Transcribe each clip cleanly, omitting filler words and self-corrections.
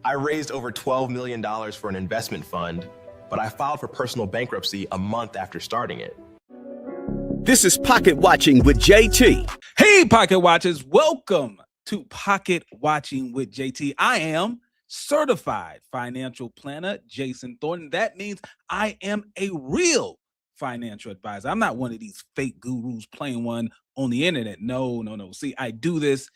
I raised over $12 million for an investment fund, but I filed for personal bankruptcy a month after starting it. This is Pocket Watching with JT. Hey, Pocket Watchers, welcome to Pocket Watching with JT. I am certified financial planner Jayson Thornton. That means I am a real financial advisor. I'm not one of these fake gurus playing one on the internet. No. See, I do this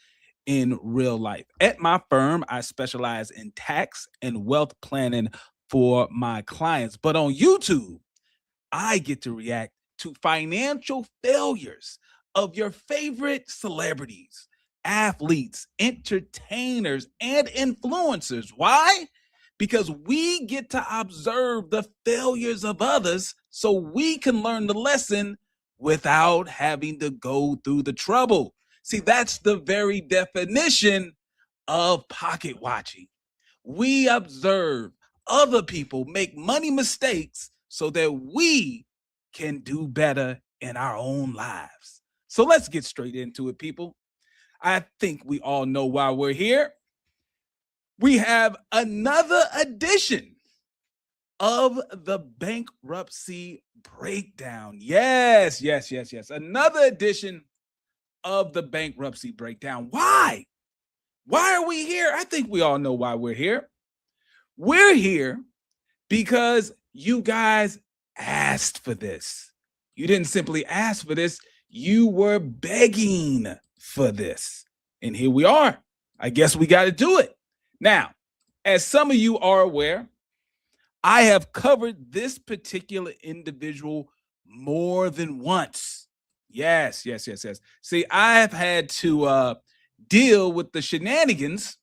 in real life. At my firm, I specialize in tax and wealth planning for my clients. But on YouTube, I get to react to financial failures of your favorite celebrities, athletes, entertainers, and influencers. Why? Because we get to observe the failures of others so we can learn the lesson without having to go through the trouble. See, that's the very definition of pocket watching. We observe other people make money mistakes so that we can do better in our own lives. So let's get straight into it, people. I think we all know why we're here. We have another edition of the Bankruptcy Breakdown. Yes. Another edition of the Bankruptcy Breakdown. Why? Why are we here? I think we all know why we're here. We're here because you guys asked for this. You didn't simply ask for this, you were begging for this. And here we are. I guess we got to do it. Now, as some of you are aware, I have covered this particular individual more than once. Yes. See, I've had to deal with the shenanigans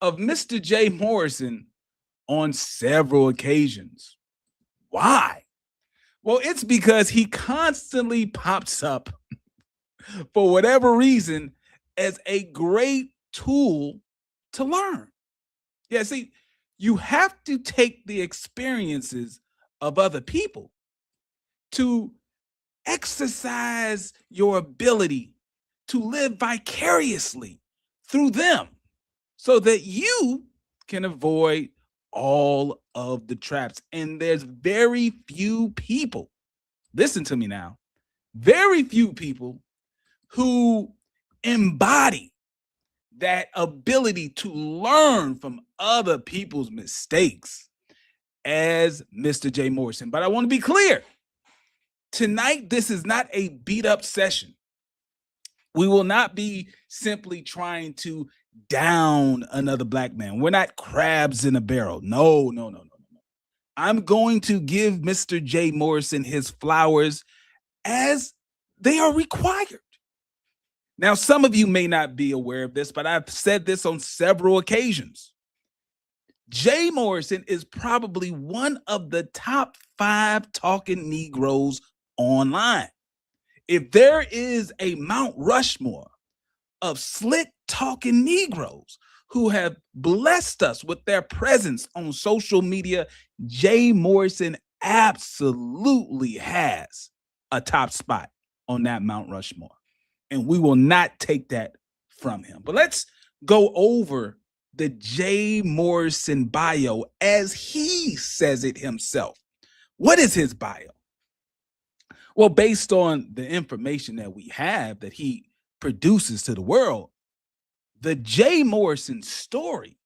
of Mr. Jay Morrison on several occasions. Why? Well, it's because he constantly pops up for whatever reason as a great tool to learn. Yeah, see, you have to take the experiences of other people to exercise your ability to live vicariously through them so that you can avoid all of the traps. And there's very few people, listen to me now, very few people who embody that ability to learn from other people's mistakes as Mr. Jay Morrison. But I want to be clear. Tonight, this is not a beat up session. We will not be simply trying to down another black man. We're not crabs in a barrel. No. I'm going to give Mr. Jay Morrison his flowers as they are required. Now, some of you may not be aware of this, but I've said this on several occasions. Jay Morrison is probably one of the top 5 talking Negroes online. If there is a Mount Rushmore of slick talking Negroes who have blessed us with their presence on social media, Jay Morrison absolutely has a top spot on that Mount Rushmore. And we will not take that from him. But let's go over the Jay Morrison bio as he says it himself. What is his bio? Well, based on the information that we have that he produces to the world, the Jay Morrison story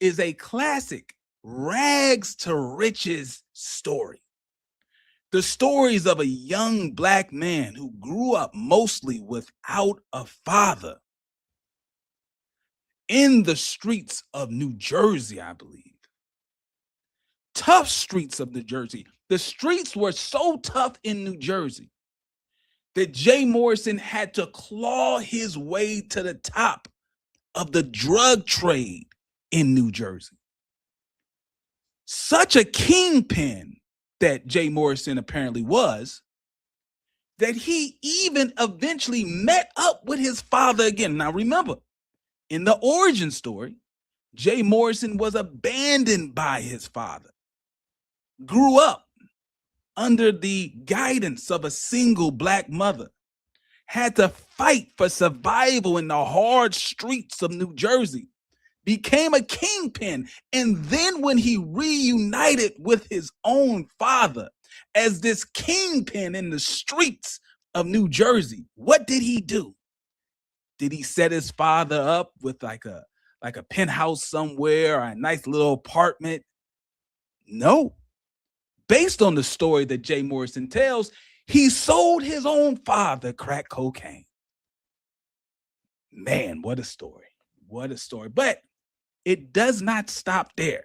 is a classic rags to riches story. The stories of a young black man who grew up mostly without a father in the streets of New Jersey, I believe. Tough streets of New Jersey. The streets were so tough in New Jersey that Jay Morrison had to claw his way to the top of the drug trade in New Jersey. Such a kingpin that Jay Morrison apparently was, that he even eventually met up with his father again. Now remember, in the origin story, Jay Morrison was abandoned by his father, grew up under the guidance of a single black mother, had to fight for survival in the hard streets of New Jersey became a kingpin. And then when he reunited with his own father as this kingpin in the streets of New Jersey, what did he do? Did he set his father up with like a penthouse somewhere or a nice little apartment? No. Based on the story that Jay Morrison tells, he sold his own father crack cocaine. Man, what a story. What a story. But it does not stop there.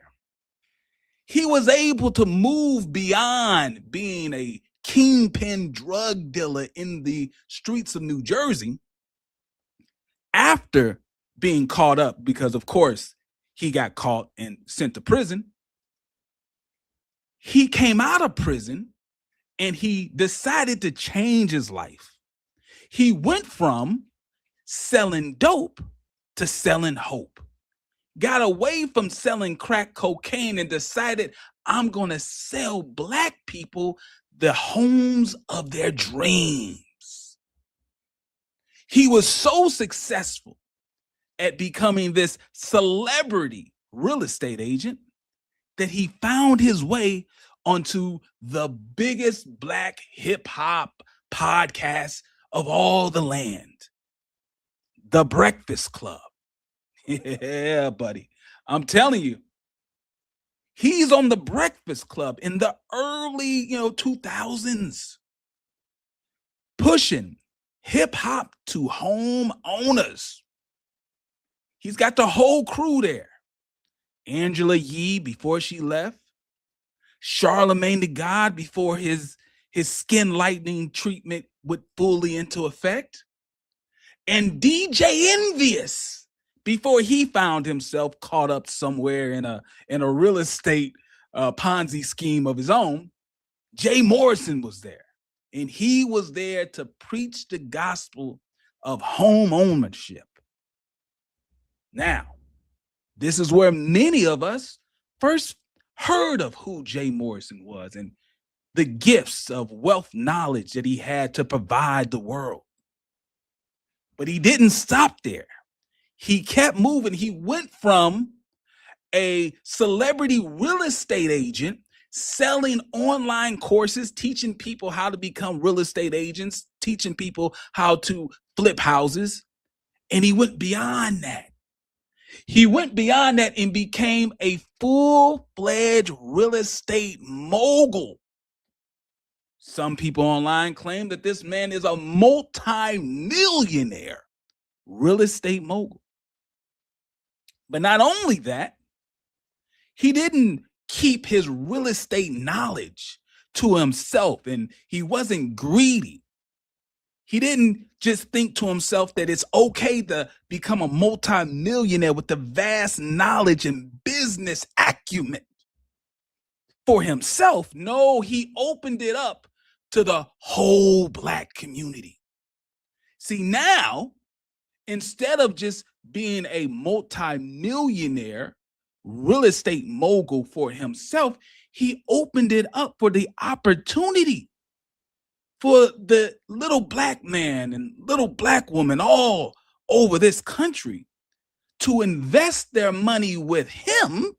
He was able to move beyond being a kingpin drug dealer in the streets of New Jersey after being caught up, because of course he got caught and sent to prison. He came out of prison and he decided to change his life. He went from selling dope to selling hope. Got away from selling crack cocaine and decided, I'm going to sell Black people the homes of their dreams. He was so successful at becoming this celebrity real estate agent that he found his way onto the biggest Black hip hop podcast of all the land, The Breakfast Club. Yeah, buddy. I'm telling you, he's on The Breakfast Club in the early, 2000s, pushing hip hop to home owners. He's got the whole crew there. Angela Yee before she left, Charlemagne the God before his skin lightening treatment went fully into effect, and DJ Envious before he found himself caught up somewhere in a real estate Ponzi scheme of his own. Jay Morrison was there, and he was there to preach the gospel of home ownership. Now, this is where many of us first heard of who Jay Morrison was and the gifts of wealth knowledge that he had to provide the world. But he didn't stop there. He kept moving. He went from a celebrity real estate agent selling online courses, teaching people how to become real estate agents, teaching people how to flip houses. And he went beyond that. He went beyond that and became a full-fledged real estate mogul. Some people online claim that this man is a multi-millionaire real estate mogul. But not only that, he didn't keep his real estate knowledge to himself, and he wasn't greedy. He didn't just think to himself that it's okay to become a multi-millionaire with the vast knowledge and business acumen for himself. No, he opened it up to the whole Black community. See, now, instead of just being a multi-millionaire real estate mogul for himself, he opened it up for the opportunity for the little Black man and little Black woman all over this country to invest their money with him,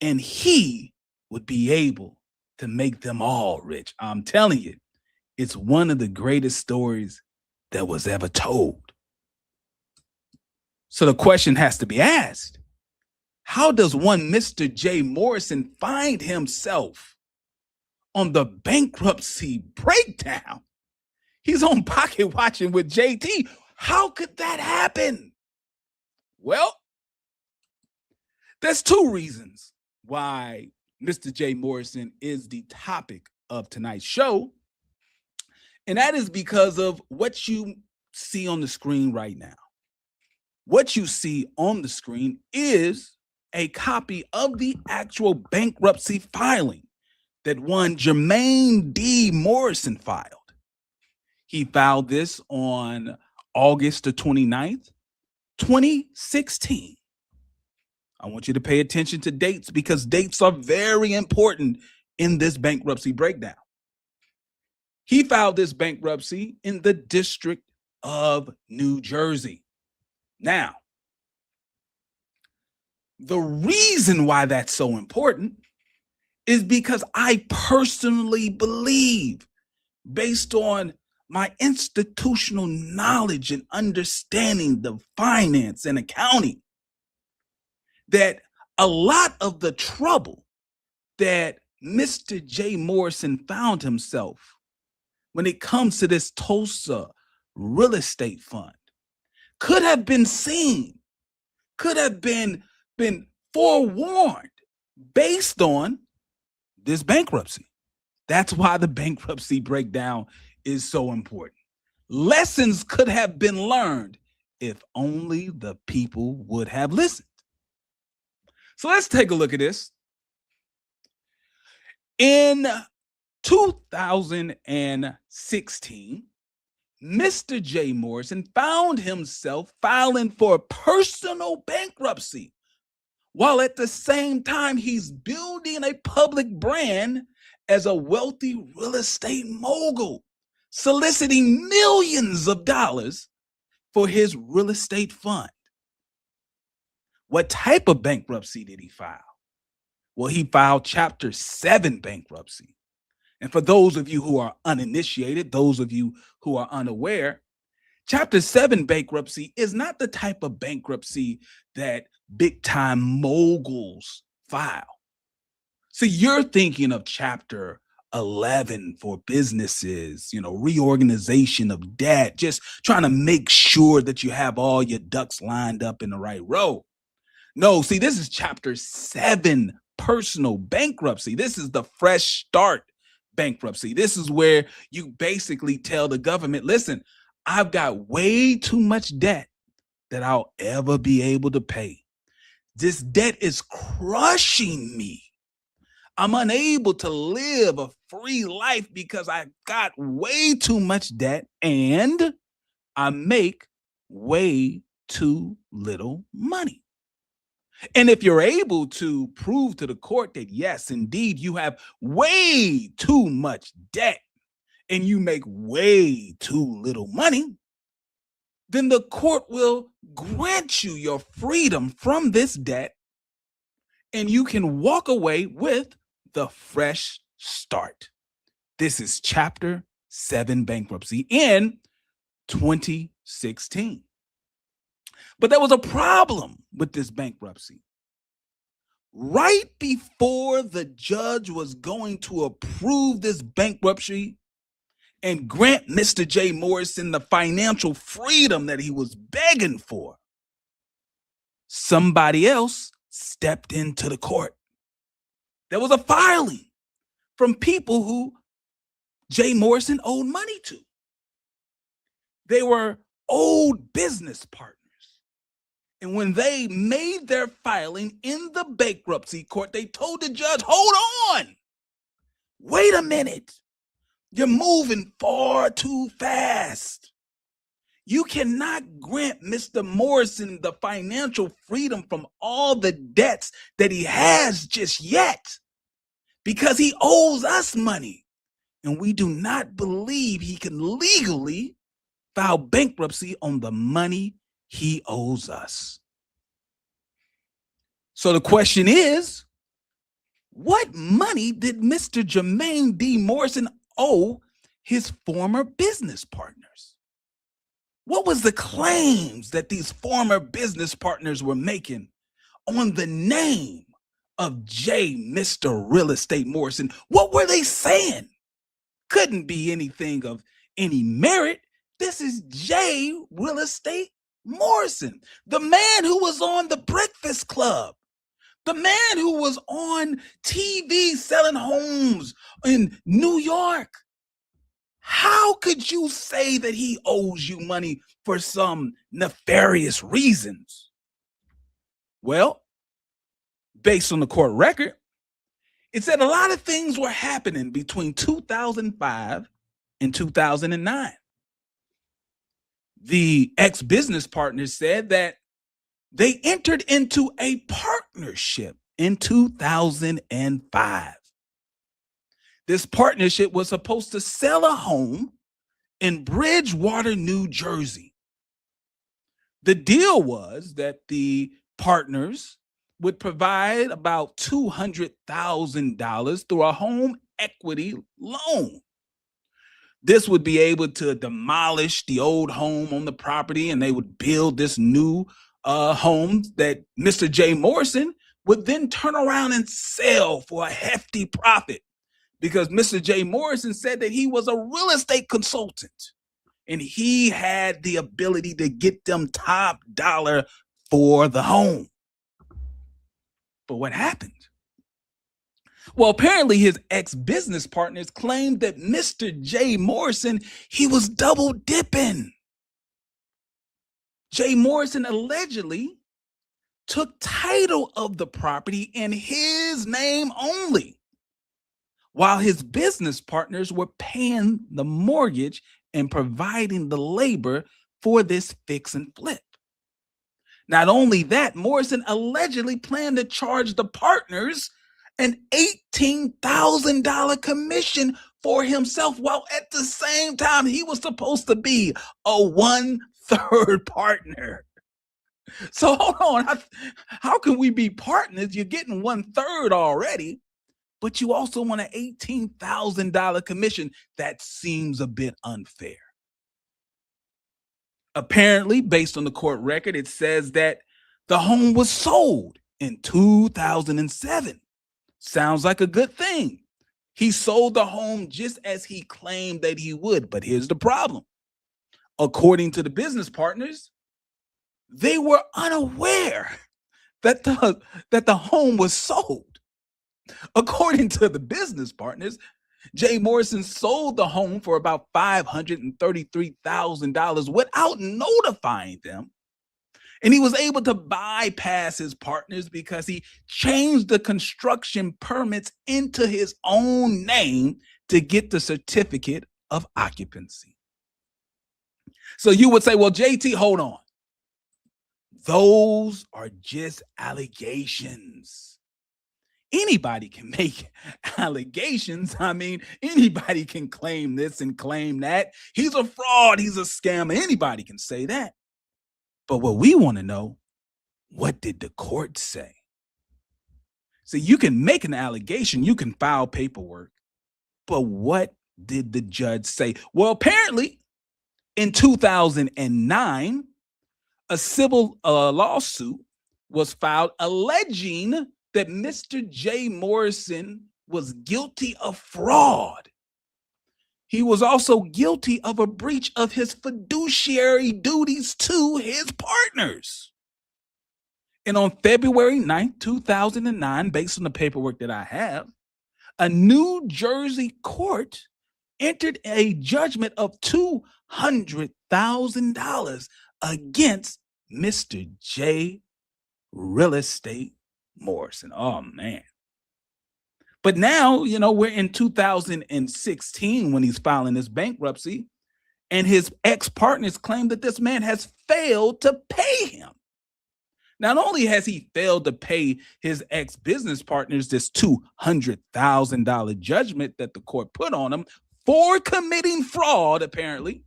and he would be able to make them all rich. I'm telling you, it's one of the greatest stories that was ever told. So the question has to be asked, how does one Mr. Jay Morrison find himself on the Bankruptcy Breakdown? He's on Pocket Watching with JT. How could that happen? Well, there's two reasons why Mr. Jay Morrison is the topic of tonight's show. And that is because of what you see on the screen right now. What you see on the screen is a copy of the actual bankruptcy filing that one Jermaine D. Morrison filed. He filed this on August the 29th, 2016. I want you to pay attention to dates because dates are very important in this bankruptcy breakdown. He filed this bankruptcy in the District of New Jersey. Now, The reason why that's so important is because I personally believe, based on my institutional knowledge and understanding the finance and accounting, that a lot of the trouble that Mr. Jay Morrison found himself when it comes to this Tulsa Real Estate Fund could have been seen, could have been forewarned based on this bankruptcy. That's why the bankruptcy breakdown is so important. Lessons could have been learned if only the people would have listened. So let's take a look at this. In 2016, Mr. Jay Morrison found himself filing for personal bankruptcy, while at the same time he's building a public brand as a wealthy real estate mogul, soliciting millions of dollars for his real estate fund. What type of bankruptcy did he file? Well, he filed Chapter 7 bankruptcy. And for those of you who are uninitiated, those of you who are unaware, Chapter 7 bankruptcy is not the type of bankruptcy that big-time moguls file. So you're thinking of Chapter 11 for businesses, reorganization of debt, just trying to make sure that you have all your ducks lined up in the right row. No, see, this is Chapter 7 personal bankruptcy. This is the fresh start bankruptcy. This is where you basically tell the government, listen, I've got way too much debt that I'll ever be able to pay. This debt is crushing me. I'm unable to live a free life because I've got way too much debt and I make way too little money. And if you're able to prove to the court that, yes, indeed, you have way too much debt and you make way too little money, then the court will grant you your freedom from this debt and you can walk away with the fresh start. This is Chapter 7 bankruptcy in 2016. But there was a problem with this bankruptcy. Right before the judge was going to approve this bankruptcy and grant Mr. Jay Morrison the financial freedom that he was begging for, somebody else stepped into the court. There was a filing from people who Jay Morrison owed money to. They were old business partners. And when they made their filing in the bankruptcy court, they told the judge, hold on, wait a minute. You're moving far too fast. You cannot grant Mr. Morrison the financial freedom from all the debts that he has just yet because he owes us money. And we do not believe he can legally file bankruptcy on the money he owes us. So the question is, what money did Mr. Jermaine D. Morrison owe his former business partners? What was the claims that these former business partners were making on the name of J. Mr. Real Estate Morrison? What were they saying? Couldn't be anything of any merit. This is J. Real Estate Morrison, the man who was on The Breakfast Club, the man who was on TV selling homes in New York. How could you say that he owes you money for some nefarious reasons? Well, based on the court record, it said a lot of things were happening between 2005 and 2009. The ex-business partners said that they entered into a partnership in 2005. This partnership was supposed to sell a home in Bridgewater, New Jersey. The deal was that the partners would provide about $200,000 through a home equity loan. This would be able to demolish the old home on the property, and they would build this new home that Mr. Jay Morrison would then turn around and sell for a hefty profit, because Mr. Jay Morrison said that he was a real estate consultant and he had the ability to get them top dollar for the home. But what happened? Well, apparently his ex-business partners claimed that Mr. Jay Morrison, he was double dipping. Jay Morrison allegedly took title of the property in his name only, while his business partners were paying the mortgage and providing the labor for this fix and flip. Not only that, Morrison allegedly planned to charge the partners an $18,000 commission for himself, while at the same time he was supposed to be a 1/3 partner. So hold on, how can we be partners? You're getting 1/3 already, but you also want an $18,000 commission. That seems a bit unfair. Apparently, based on the court record, it says that the home was sold in 2007. Sounds like a good thing. He sold the home just as he claimed that he would. But here's the problem. According to the business partners, they were unaware that the home was sold. According to the business partners, Jay Morrison sold the home for about $533,000 without notifying them. And he was able to bypass his partners because he changed the construction permits into his own name to get the certificate of occupancy. So you would say, well, JT, hold on. Those are just allegations. Anybody can make allegations. I mean, anybody can claim this and claim that. He's a fraud. He's a scammer. Anybody can say that. But what we want to know, what did the court say? So you can make an allegation, you can file paperwork, but what did the judge say? Well, apparently in 2009, a civil lawsuit was filed alleging that Mr. Jay Morrison was guilty of fraud. He was also guilty of a breach of his fiduciary duties to his partners. And on February 9th, 2009, based on the paperwork that I have, a New Jersey court entered a judgment of $200,000 against Mr. Jay Real Estate Morrison. Oh, man. But now, we're in 2016 when he's filing his bankruptcy, and his ex-partners claim that this man has failed to pay him. Not only has he failed to pay his ex-business partners this $200,000 judgment that the court put on him for committing fraud, apparently,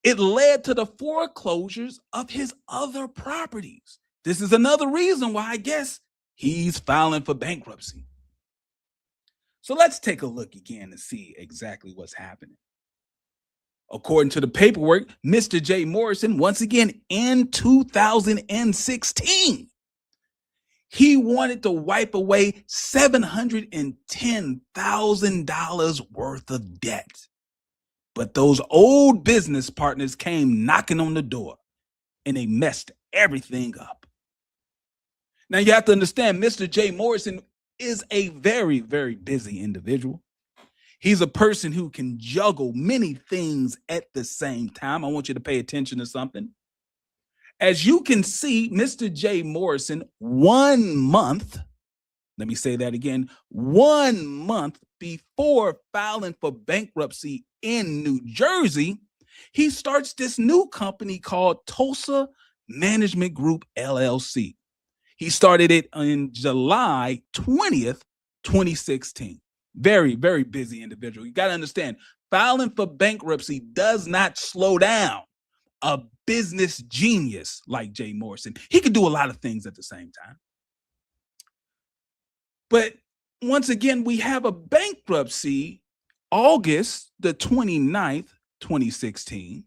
it led to the foreclosures of his other properties. This is another reason why I guess he's filing for bankruptcy. So let's take a look again and see exactly what's happening. According to the paperwork, Mr. Jay Morrison, once again in 2016, he wanted to wipe away $710,000 worth of debt. But those old business partners came knocking on the door and they messed everything up. Now, you have to understand, Mr. Jay Morrison is a very, very busy individual. He's a person who can juggle many things at the same time. I want you to pay attention to something. As you can see, Mr. Jay Morrison, 1 month, let me say that again, 1 month before filing for bankruptcy in New Jersey, he starts this new company called Tulsa Management Group, LLC. He started it on July 20th, 2016. Very, very busy individual. You got to understand, filing for bankruptcy does not slow down a business genius like Jay Morrison. He could do a lot of things at the same time. But once again, we have a bankruptcy August the 29th, 2016.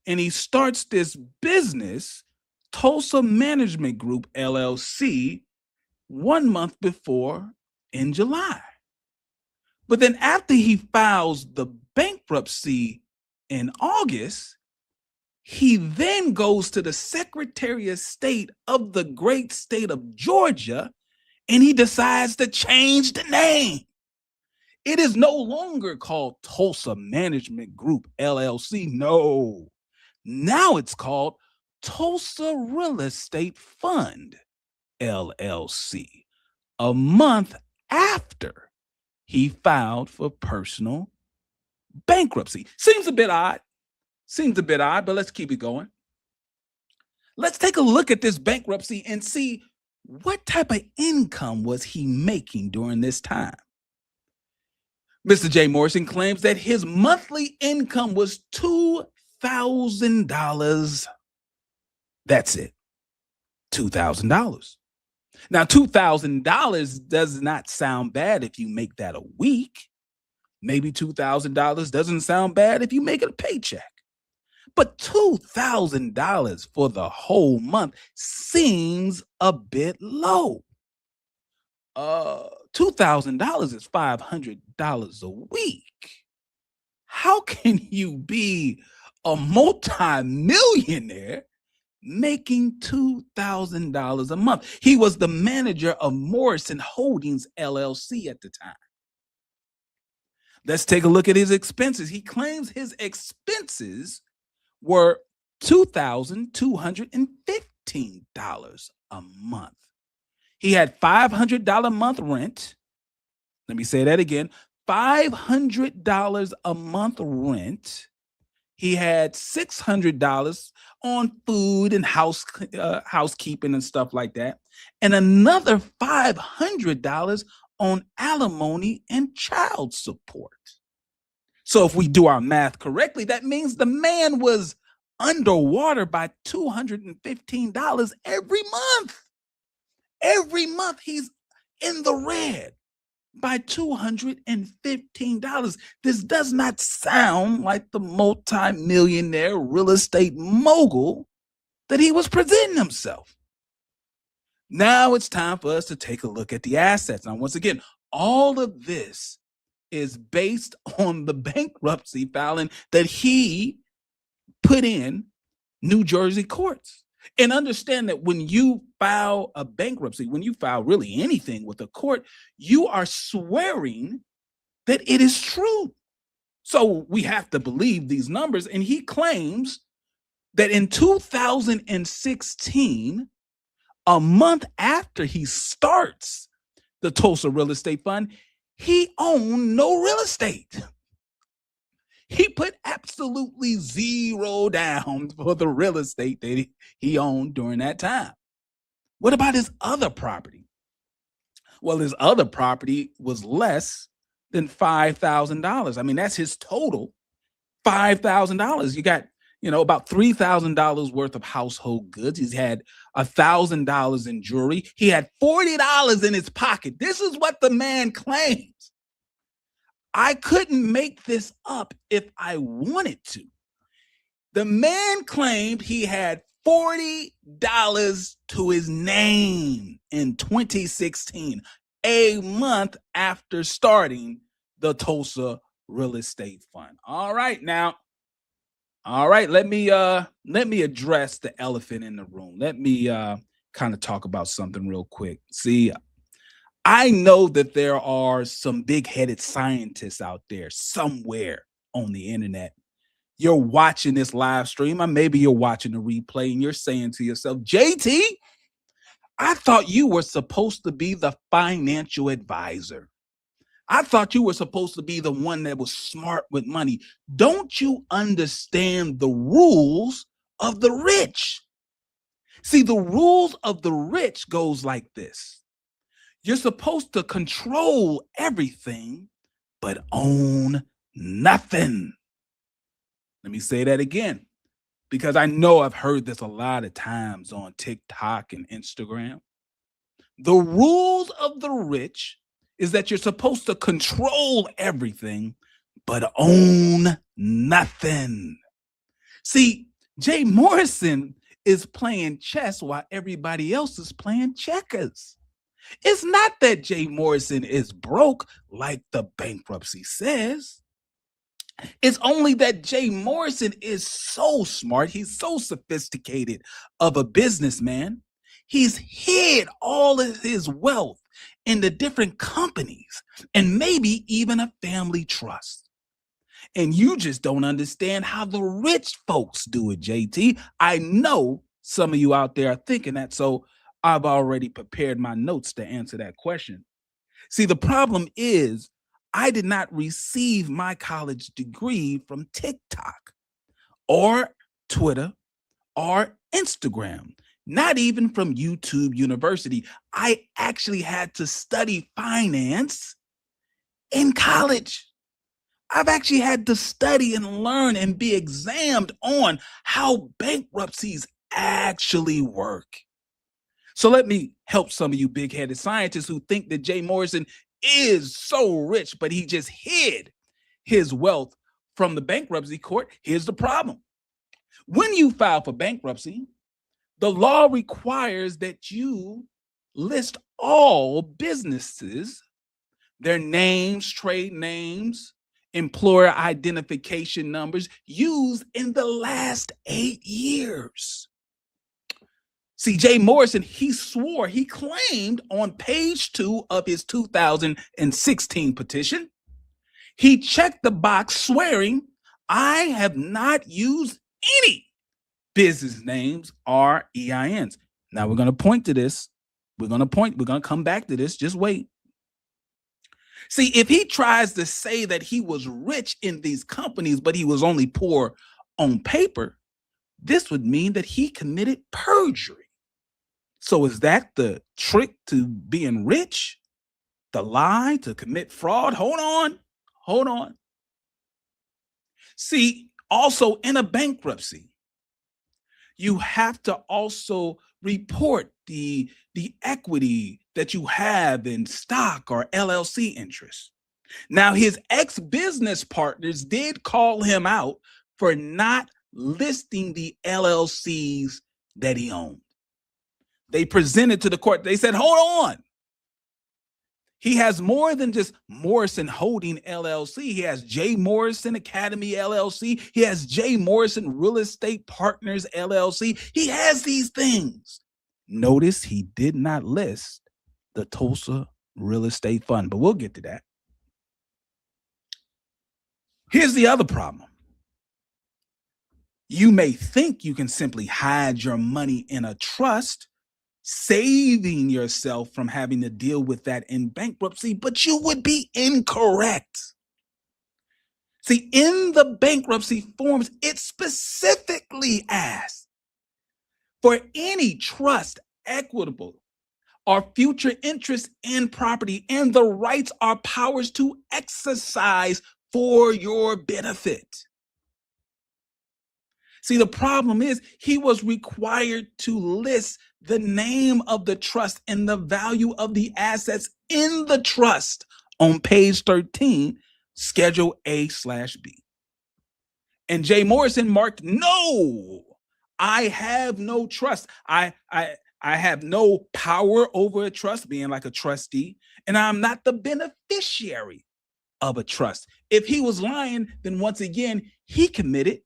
And he starts this business, Tulsa Management Group, LLC, 1 month before in July. But then after he files the bankruptcy in August, he then goes to the Secretary of State of the great state of Georgia, and he decides to change the name. It is no longer called Tulsa Management Group, LLC. No. Now it's called Tulsa Real Estate Fund, LLC, a month after he filed for personal bankruptcy. Seems a bit odd, but let's keep it going. Let's take a look at this bankruptcy and see what type of income was he making during this time. Mr. Jay Morrison claims that his monthly income was $2,000. That's it. $2,000. Now, $2,000 does not sound bad if you make that a week. Maybe $2,000 doesn't sound bad if you make it a paycheck. But $2,000 for the whole month seems a bit low. $2,000 is $500 a week. How can you be a multimillionaire making $2,000 a month? He was the manager of Morrison Holdings, LLC at the time. Let's take a look at his expenses. He claims his expenses were $2,215 a month. He had $500 a month rent. Let me say that again. $500 a month rent. He had $600 on food and housekeeping and stuff like that, and another $500 on alimony and child support. So if we do our math correctly, that means the man was underwater by $215 every month. Every month he's in the red by $215. This does not sound like the multi-millionaire real estate mogul that he was presenting himself. Now it's time for us to take a look at the assets. Now, once again, all of this is based on the bankruptcy filing that he put in New Jersey courts. And understand that when you file a bankruptcy, when you file really anything with a court, you are swearing that it is true. So we have to believe these numbers. And he claims that in 2016, a month after he starts the Tulsa Real Estate Fund, he owned no real estate. He put absolutely zero down for the real estate that he owned during that time. What about his other property? Well, his other property was less than $5,000. I mean, that's his total, $5,000. You got, about $3,000 worth of household goods. He's had $1,000 in jewelry. He had $40 in his pocket. This is what the man claims. I couldn't make this up if I wanted to. The man claimed he had $40 to his name in 2016, a month after starting the Tulsa Real Estate Fund. All right, let me address the elephant in the room. Let me kind of talk about something real quick. See, I know that there are some big-headed scientists out there somewhere on the internet. You're watching this live stream, or maybe you're watching the replay, and you're saying to yourself, JT, I thought you were supposed to be the financial advisor. I thought you were supposed to be the one that was smart with money. Don't you understand the rules of the rich? See, the rules of the rich goes like this. You're supposed to control everything, but own nothing. Let me say that again. because I know I've heard this a lot of times on TikTok and Instagram. The rules of the rich is that you're supposed to control everything, but own nothing. See, Jay Morrison is playing chess while everybody else is playing checkers. It's not that Jay Morrison is broke like the bankruptcy says. It's only that Jay Morrison is so smart. He's so sophisticated of a businessman. He's hid all of his wealth in the different companies and maybe even a family trust. And you just don't understand how the rich folks do it, JT. I know some of you out there are thinking that, so I've already prepared my notes to answer that question. See, the problem is I did not receive my college degree from TikTok or Twitter or Instagram, not even from YouTube University. I actually had to study finance in college. I've actually had to study and learn and be examined on how bankruptcies actually work. So let me help some of you big-headed scientists who think that Jay Morrison is so rich, but he just hid his wealth from the bankruptcy court. Here's the problem. When you file for bankruptcy, the law requires that you list all businesses, their names, trade names, employer identification numbers used in the last 8 years. See, Jay Morrison, he claimed on page 2 of his 2016 petition, he checked the box swearing, I have not used any business names or EINs. Now we're going to point to this. We're going to come back to this. Just wait. See, if he tries to say that he was rich in these companies, but he was only poor on paper, this would mean that he committed perjury. So is that the trick to being rich? The lie to commit fraud? Hold on. See, also in a bankruptcy, you have to also report the equity that you have in stock or LLC interests. Now, his ex-business partners did call him out for not listing the LLCs that he owned. They presented to the court. They said, hold on. He has more than just Morrison Holding LLC. He has Jay Morrison Academy LLC. He has Jay Morrison Real Estate Partners LLC. He has these things. Notice he did not list the Tulsa Real Estate Fund, but we'll get to that. Here's the other problem. You may think you can simply hide your money in a trust, saving yourself from having to deal with that in bankruptcy, but you would be incorrect. See, in the bankruptcy forms, it specifically asks for any trust, equitable, or future interest in property and the rights or powers to exercise for your benefit. See, the problem is he was required to list the name of the trust and the value of the assets in the trust on page 13, Schedule A/B. And Jay Morrison marked, no, I have no trust. I have no power over a trust, being like a trustee, and I'm not the beneficiary of a trust. If he was lying, then once again, he committed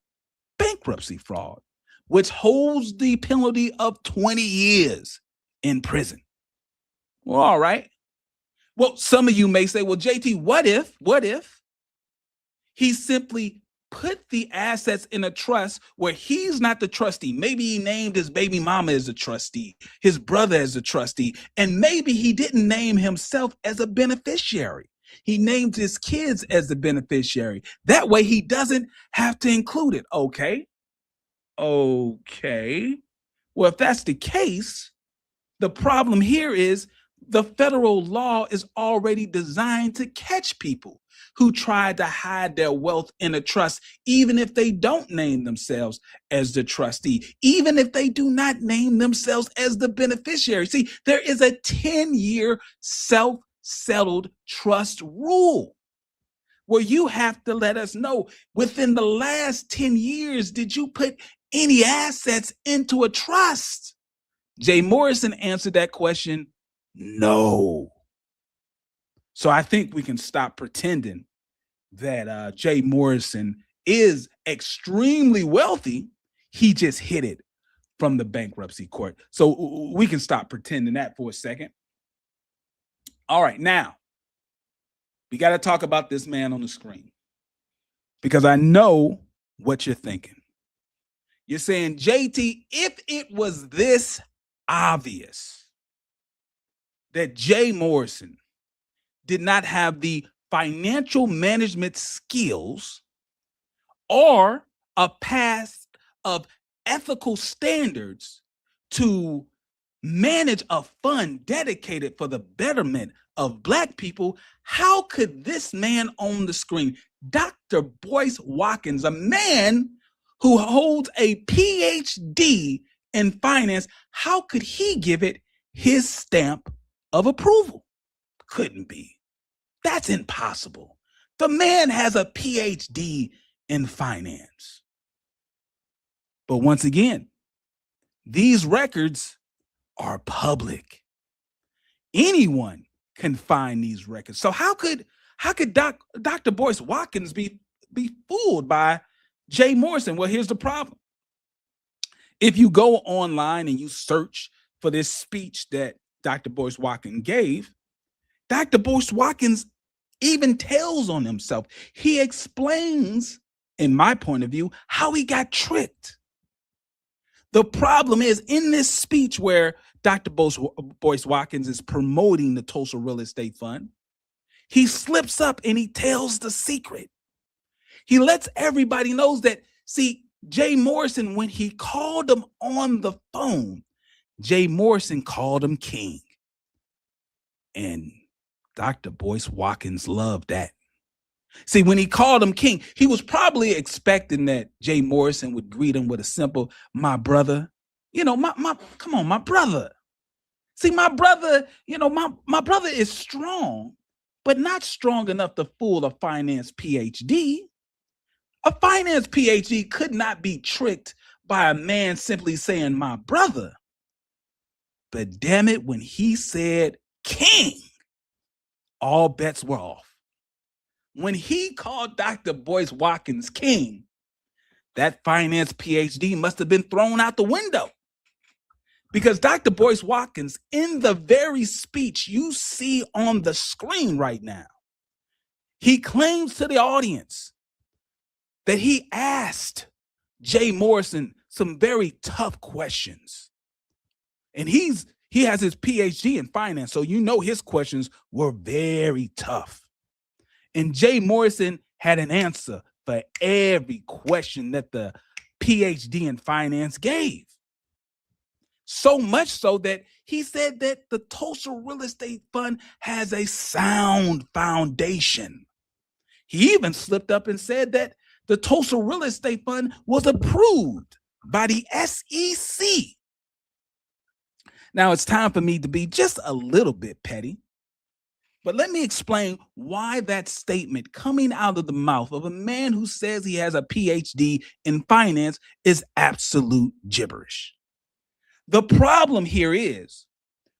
bankruptcy fraud, which holds the penalty of 20 years in prison. Well, all right. Well, some of you may say, well, JT, what if he simply put the assets in a trust where he's not the trustee? Maybe he named his baby mama as a trustee, his brother as a trustee, and maybe he didn't name himself as a beneficiary. He named his kids as the beneficiary. That way he doesn't have to include it. Okay. Well, if that's the case, the problem here is The federal law is already designed to catch people who try to hide their wealth in a trust, even if they don't name themselves as the trustee, even if they do not name themselves as the beneficiary. See, there is a 10-year self-settled trust rule where you have to let us know within the last 10 years, did you put any assets into a trust? Jay Morrison answered that question, no. So I think we can stop pretending that Jay Morrison is extremely wealthy. He just hid it from the bankruptcy court. So we can stop pretending that for a second. All right, now we got to talk about this man on the screen, because I know what you're thinking. You're saying, JT, if it was this obvious that Jay Morrison did not have the financial management skills or a past of ethical standards to manage a fund dedicated for the betterment of Black people, how could this man on the screen, Dr. Boyce Watkins, a man who holds a PhD in finance, how could he give it his stamp of approval? Couldn't be. That's impossible. The man has a PhD in finance. But once again, these records are public. Anyone can find these records. So how could Dr. Boyce Watkins be fooled by Jay Morrison? Well, here's the problem. If you go online and you search for this speech that Dr. Boyce Watkins gave, Dr. Boyce Watkins even tells on himself. He explains, in my point of view, how he got tricked. The problem is, in this speech where Dr. Boyce Watkins is promoting the Tulsa Real Estate Fund, he slips up and he tells the secret. He lets everybody know that, see, Jay Morrison, when he called him on the phone, Jay Morrison called him king. And Dr. Boyce Watkins loved that. See, when he called him king, he was probably expecting that Jay Morrison would greet him with a simple, my brother. You know, come on, my brother. See, my brother, you know, my brother is strong, but not strong enough to fool a finance PhD. A finance PhD could not be tricked by a man simply saying, my brother. But damn it, when he said king, all bets were off. When he called Dr. Boyce Watkins king, that finance PhD must have been thrown out the window. Because Dr. Boyce Watkins, in the very speech you see on the screen right now, he claims to the audience that he asked Jay Morrison some very tough questions. And he has his PhD in finance, so you know his questions were very tough. And Jay Morrison had an answer for every question that the PhD in finance gave. So much so that he said that the Tulsa Real Estate Fund has a sound foundation. He even slipped up and said that the Tulsa Real Estate Fund was approved by the SEC. Now it's time for me to be just a little bit petty, but let me explain why that statement coming out of the mouth of a man who says he has a PhD in finance is absolute gibberish. The problem here is,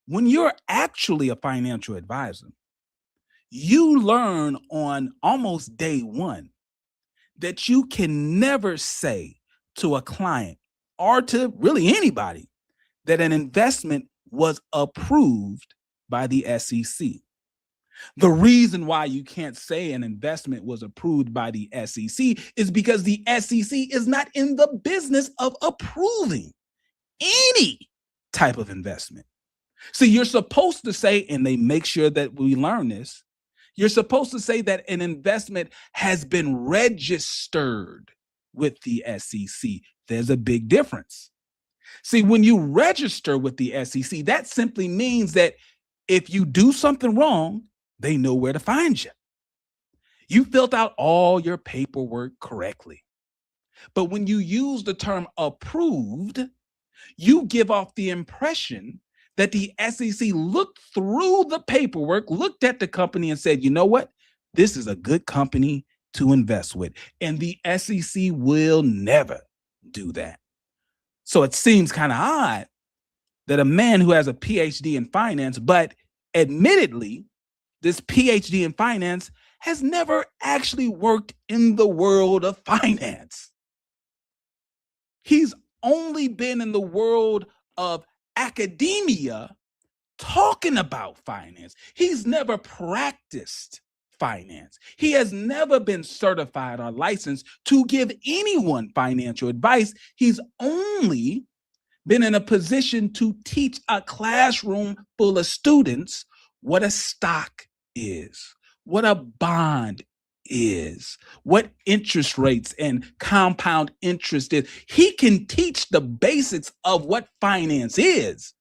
when you're actually a financial advisor, you learn on almost day one that you can never say to a client or to really anybody that an investment was approved by the SEC. The reason why you can't say an investment was approved by the SEC is because the SEC is not in the business of approving any type of investment. So you're supposed to say, and they make sure that we learn this, you're supposed to say that an investment has been registered with the SEC. There's a big difference. See, when you register with the SEC, that simply means that If you do something wrong, they know where to find you. You filled out all your paperwork correctly. But when you use the term approved, you give off the impression that the SEC looked through the paperwork, looked at the company and said, you know what? This is a good company to invest with. And the SEC will never do that. So it seems kind of odd that a man who has a PhD in finance, but admittedly, this PhD in finance has never actually worked in the world of finance. He's only been in the world of academia talking about finance. He's never practiced finance. He has never been certified or licensed to give anyone financial advice. He's only been in a position to teach a classroom full of students what a stock is, what a bond is, what interest rates and compound interest is. He can teach the basics of what finance is,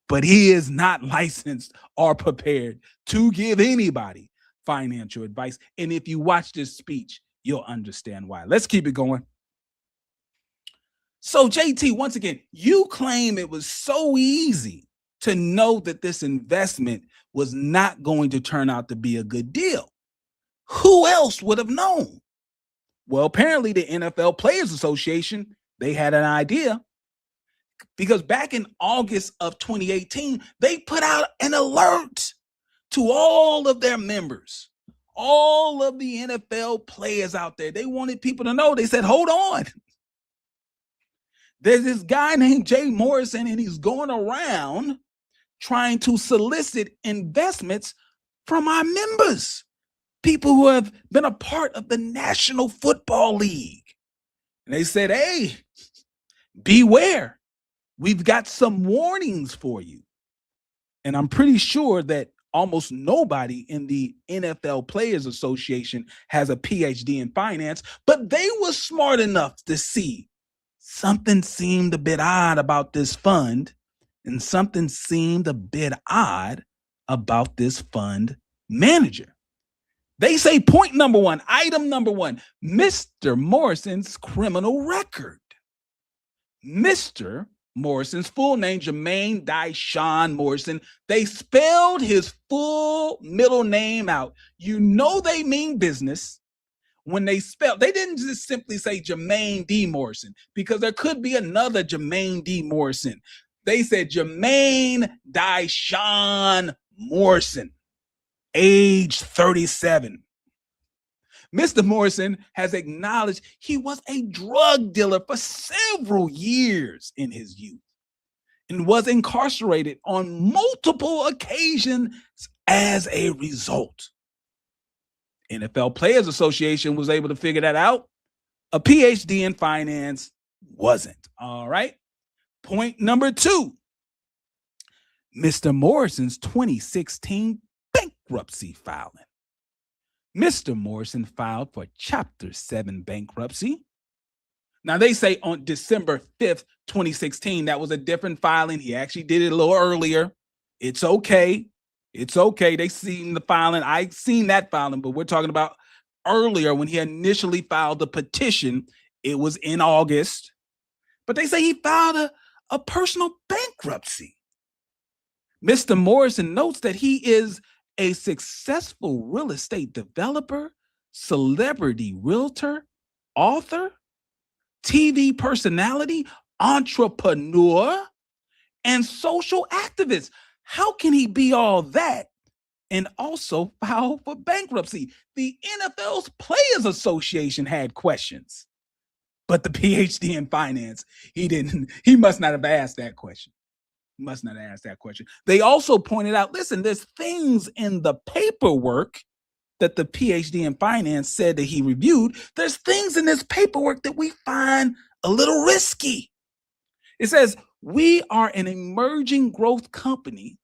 but he is not licensed or prepared to give anybody financial advice. And if you watch this speech, you'll understand why. Let's keep it going. So JT, once again, you claim it was so easy to know that this investment was not going to turn out to be a good deal. Who else would have known? Well, apparently the NFL Players Association, they had an idea, because back in August of 2018, they put out an alert to all of their members, all of the NFL players out there. They wanted people to know. They said, hold on. There's this guy named Jay Morrison, and he's going around trying to solicit investments from our members, people who have been a part of the National Football League. And they said, hey, beware. We've got some warnings for you. And I'm pretty sure that almost nobody in the NFL Players Association has a PhD in finance, but they were smart enough to see something seemed a bit odd about this fund, and something seemed a bit odd about this fund manager. They say point number one, item number one, Mr. Morrison's criminal record. Mr. Morrison's full name, Jermaine Dyshawn Morrison. They spelled his full middle name out. You know they mean business when they didn't just simply say Jermaine D. Morrison, because there could be another Jermaine D. Morrison. They said Jermaine Dyshawn Morrison, age 37. Mr. Morrison has acknowledged he was a drug dealer for several years in his youth and was incarcerated on multiple occasions as a result. NFL Players Association was able to figure that out. A PhD in finance wasn't. All right. Point number two, Mr. Morrison's 2016 bankruptcy filing. Mr. Morrison filed for Chapter 7 bankruptcy. Now, they say on December 5th, 2016, that was a different filing. He actually did it a little earlier. It's okay. It's okay. They seen the filing. I seen that filing, but we're talking about earlier when he initially filed the petition. It was in August. But they say he filed a personal bankruptcy. Mr. Morrison notes that he is a successful real estate developer, celebrity realtor, author, TV personality, entrepreneur, and social activist. How can he be all that and also file for bankruptcy? The NFL's Players Association had questions, but the PhD in finance, he must not have asked that question. Must not ask that question. They also pointed out, listen, there's things in the paperwork that the PhD in finance said that he reviewed. There's things in this paperwork that we find a little risky. It says, we are an emerging growth company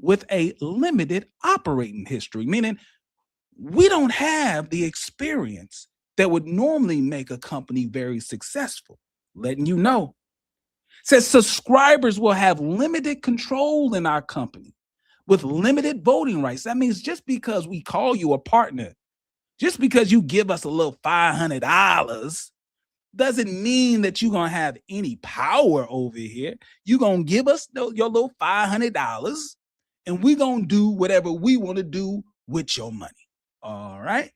with a limited operating history, meaning we don't have the experience that would normally make a company very successful. Letting you know. Says subscribers will have limited control in our company, with limited voting rights. That means just because we call you a partner, just because you give us a little $500, doesn't mean that you're going to have any power over here. You're going to give us your little $500 and we're going to do whatever we want to do with your money. All right.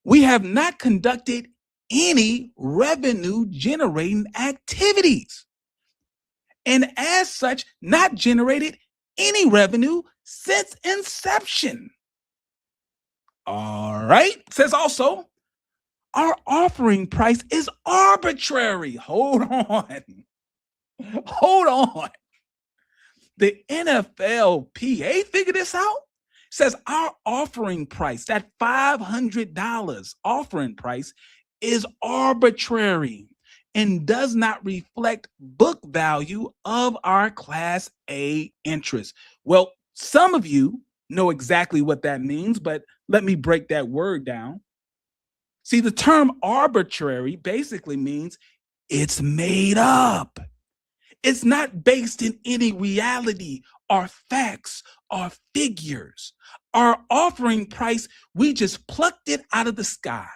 We have not conducted any revenue generating activities, and as such, not generated any revenue since inception. All right. It says also, our offering price is arbitrary. Hold on. Hold on. The NFLPA figured this out. It says our offering price, that $500 offering price, is arbitrary and does not reflect book value of our Class A interest. Well, some of you know exactly what that means, but let me break that word down. See, the term arbitrary basically means it's made up. It's not based in any reality or facts or figures. Our offering price, we just plucked it out of the sky.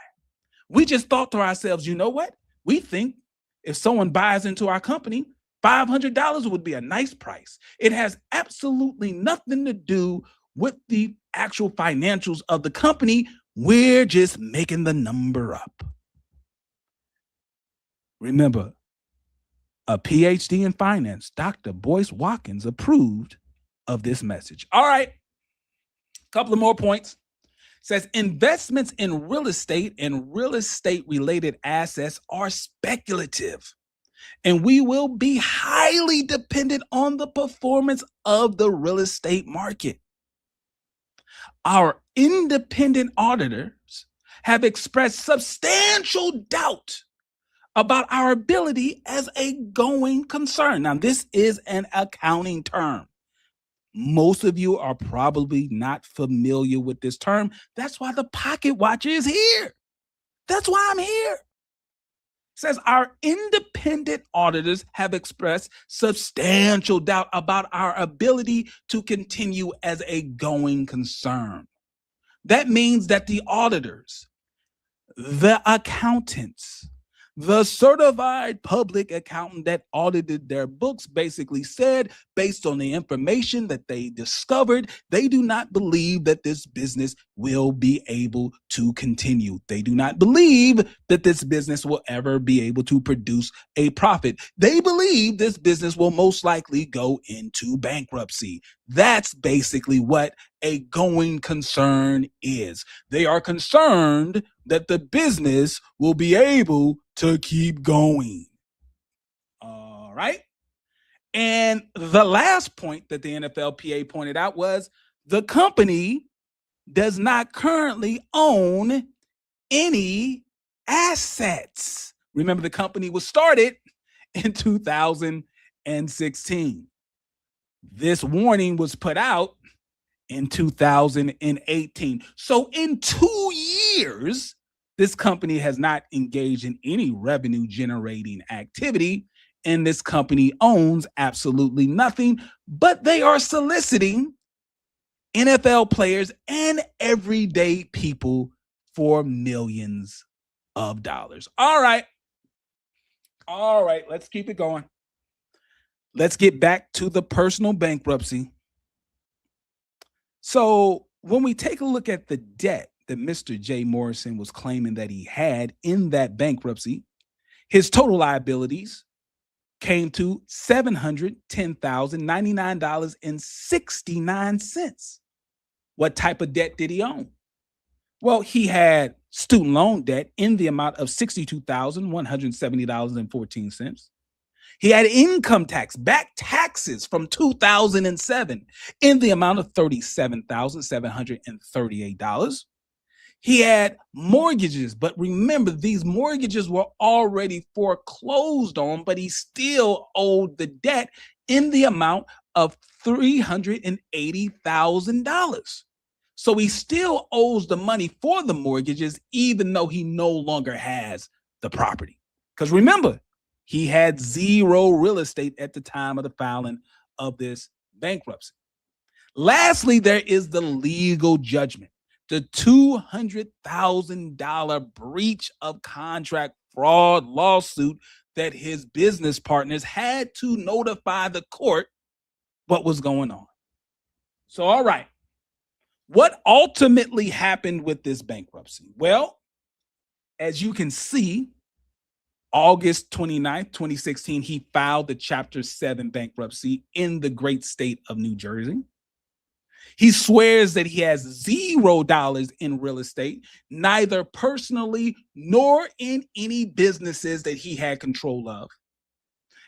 We just thought to ourselves, you know what? We think if someone buys into our company, $500 would be a nice price. It has absolutely nothing to do with the actual financials of the company. We're just making the number up. Remember, a PhD in finance, Dr. Boyce Watkins, approved of this message. All right, a couple of more points. It says investments in real estate and real estate related assets are speculative, and we will be highly dependent on the performance of the real estate market. Our independent auditors have expressed substantial doubt about our ability as a going concern. Now, this is an accounting term. Most of you are probably not familiar with this term. That's why the Pocket Watcher is here. That's why I'm here. It says our independent auditors have expressed substantial doubt about our ability to continue as a going concern. That means that the auditors, the accountants, the certified public accountant that audited their books basically said, based on the information that they discovered, they do not believe that this business will be able to continue. They do not believe that this business will ever be able to produce a profit. They believe this business will most likely go into bankruptcy. That's basically what a going concern is. They are concerned that the business will be able to keep going. All right. And the last point that the NFLPA pointed out was the company does not currently own any assets. Remember, the company was started in 2016. This warning was put out in 2018. So in 2 years, this company has not engaged in any revenue generating activity, and this company owns absolutely nothing, but they are soliciting NFL players and everyday people for millions of dollars. All right, let's keep it going. Let's get back to the personal bankruptcy. So when we take a look at the debt that Mr. Jay Morrison was claiming that he had in that bankruptcy, his total liabilities came to $710,099.69. What type of debt did he own? Well, he had student loan debt in the amount of $62,170.14. He had income tax, back taxes from 2007 in the amount of $37,738. He had mortgages, but remember, these mortgages were already foreclosed on, but he still owed the debt in the amount of $380,000. So he still owes the money for the mortgages, even though he no longer has the property. Because remember, he had zero real estate at the time of the filing of this bankruptcy. Lastly, there is the legal judgment, the $200,000 breach of contract fraud lawsuit that his business partners had to notify the court what was going on. So, all right, what ultimately happened with this bankruptcy? Well, as you can see, August 29th, 2016, he filed the Chapter 7 bankruptcy in the great state of New Jersey. He swears that he has $0 in real estate, neither personally nor in any businesses that he had control of.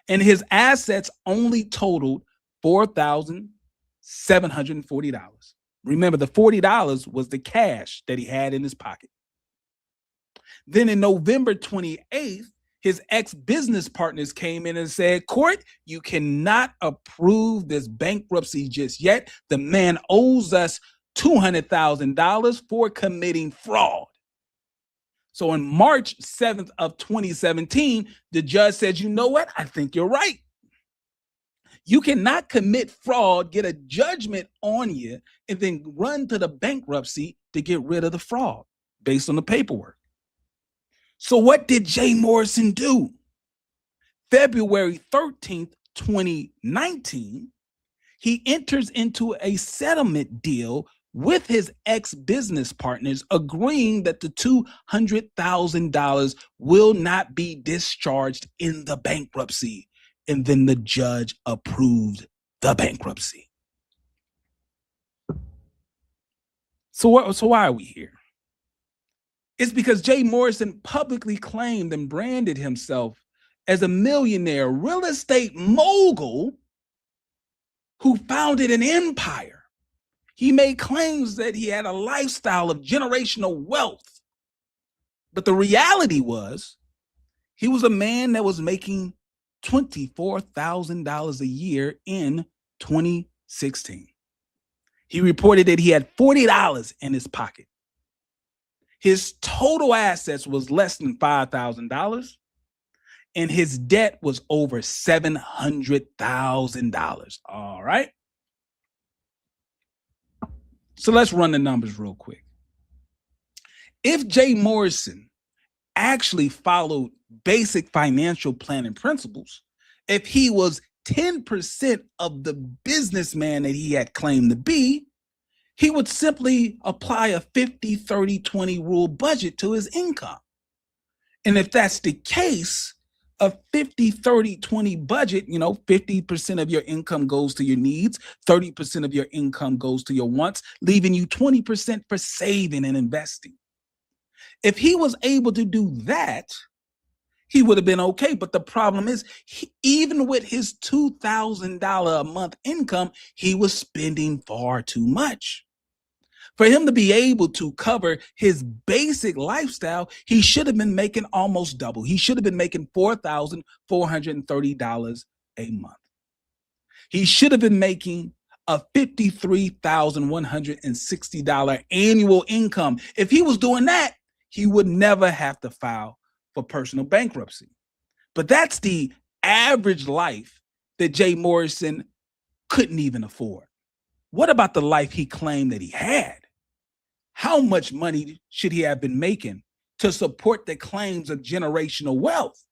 And his assets only totaled $4,740. Remember, the $40 was the cash that he had in his pocket. Then in November 28th, his ex-business partners came in and said, court, you cannot approve this bankruptcy just yet. The man owes us $200,000 for committing fraud. So on March 7th of 2017, the judge said, you know what? I think you're right. You cannot commit fraud, get a judgment on you, and then run to the bankruptcy to get rid of the fraud based on the paperwork. So what did Jay Morrison do? February 13th, 2019, he enters into a settlement deal with his ex-business partners, agreeing that the $200,000 will not be discharged in the bankruptcy. And then the judge approved the bankruptcy. So why are we here? It's because Jay Morrison publicly claimed and branded himself as a millionaire real estate mogul who founded an empire. He made claims that he had a lifestyle of generational wealth. But the reality was, he was a man that was making $24,000 a year in 2016. He reported that he had $40 in his pocket. His total assets was less than $5,000, and his debt was over $700,000. All right. So let's run the numbers real quick. If Jay Morrison actually followed basic financial planning principles, if he was 10% of the businessman that he had claimed to be, he would simply apply a 50-30-20 rule budget to his income. And if that's the case, a 50-30-20 budget, 50% of your income goes to your needs, 30% of your income goes to your wants, leaving you 20% for saving and investing. If he was able to do that, he would have been okay. But the problem is, even with his $2,000 a month income, he was spending far too much. For him to be able to cover his basic lifestyle, he should have been making almost double. He should have been making $4,430 a month. He should have been making a $53,160 annual income. If he was doing that, he would never have to file for personal bankruptcy. But that's the average life that Jay Morrison couldn't even afford. What about the life he claimed that he had? How much money should he have been making to support the claims of generational wealth?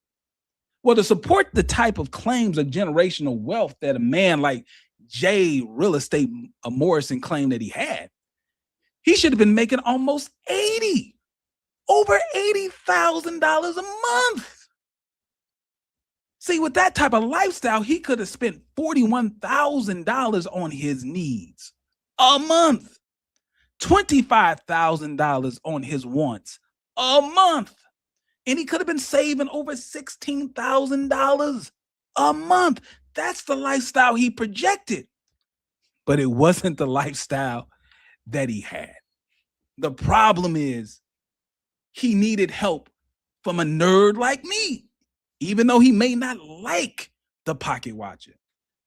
Well, to support the type of claims of generational wealth that a man like Jay Real Estate Morrison claimed that he had, he should have been making almost over $80,000 a month. See, with that type of lifestyle, he could have spent $41,000 on his needs a month, $25,000 on his wants a month, and he could have been saving over $16,000 a month. That's the lifestyle he projected, but it wasn't the lifestyle that he had. The problem is, he needed help from a nerd like me. Even though he may not like the Pocket Watcher,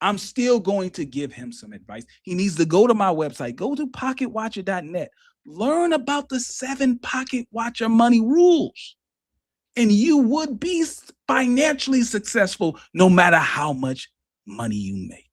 I'm still going to give him some advice. He needs to go to my website, go to pocketwatcher.net, learn about the 7 Pocket Watcher money rules, and you would be financially successful no matter how much money you make.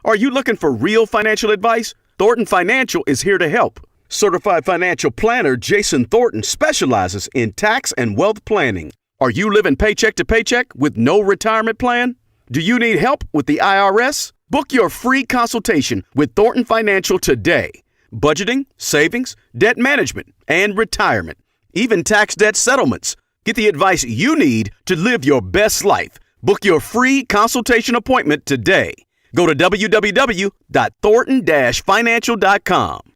Are you looking for real financial advice? Thornton Financial is here to help. Certified financial planner Jayson Thornton specializes in tax and wealth planning. Are you living paycheck to paycheck with no retirement plan? Do you need help with the IRS? Book your free consultation with Thornton Financial today. Budgeting, savings, debt management, and retirement. Even tax debt settlements. Get the advice you need to live your best life. Book your free consultation appointment today. Go to www.thornton-financial.com.